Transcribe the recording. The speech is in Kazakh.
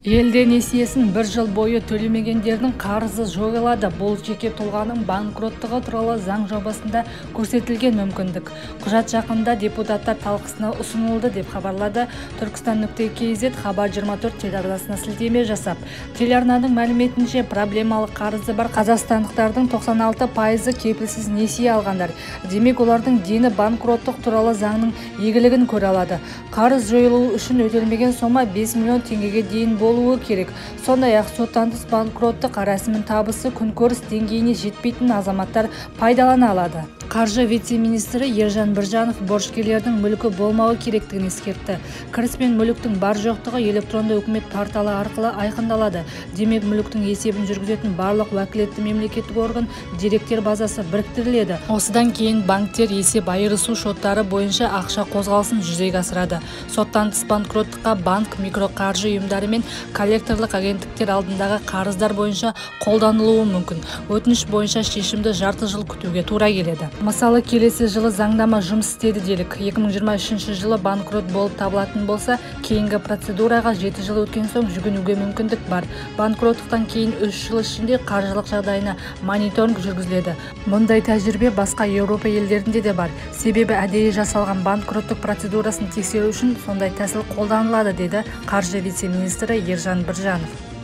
Елде несиесін 1 жыл бойы төлемегендердің қарызы жойылады. Бұл жеке тұлғаның банкроттығы туралы заң жобасында көрсетілген мүмкіндік. Құжат жақында депутаттар талқысына ұсынылды деп хабарлады Turkistan.kz Хабар 24 телеарнасына сілтеме жасап. Телеарнаның мәліметінше проблемалық қарызы бар қазақстандықтардың 96% кепілсіз несие алғандар. Демек олардың дені банкроттық туралы заңның игілігін көре алады. Қарыз жойылуы үшін өтелмеген сома 5 миллион теңгеге дейін болуы керек. Сондай-ақ соттан тыс банкроттық рәсімінің табысы күнкөріс деңгейіне жетпейтін азаматтар пайдалана алады. Қаржы вице-министрі Ержан Біржанов борышкерлердің мүлкі болмауы керектігін ескертті. Кіріс пен мүліктің бар жоқтығы электронды үкімет порталы арқылы айқындалады. Демек мүліктің есебін жүргізетін барлық уәкілетті мемлекеттік орган деректер базасы біріктіріледі. Осыдан кейін банктер есеп айырысу шоттары бойынша ақша қозғалысын жүзеге асырады. Соттан тыс банкроттыққа банк, микроқаржы ұйымдары мен коллекторлық агенттіктер алдындағы қарыздар бойынша қолданылуы мүмкін. Өтініш бойынша шешімді жарты жыл күтуге тура келеді. Мысалы, келесі жылы заңнама жұмыс істеді делік. 2023 жылы банкрот болып табылатын болса, кейінгі процедураға 7 жыл өткен соң жүгінуге мүмкіндік бар. Банкроттықтан кейін 3 жыл ішінде қаржылық жағдайына мониторинг жүргізіледі. Мұндай тәжірибе басқа Еуропа елдерінде де бар. Себебі әдейі жасалған банкроттық процедурасын тексеру үшін сондай тәсіл қолданылады, деді қаржы вице-министрі Ержан Біржанов.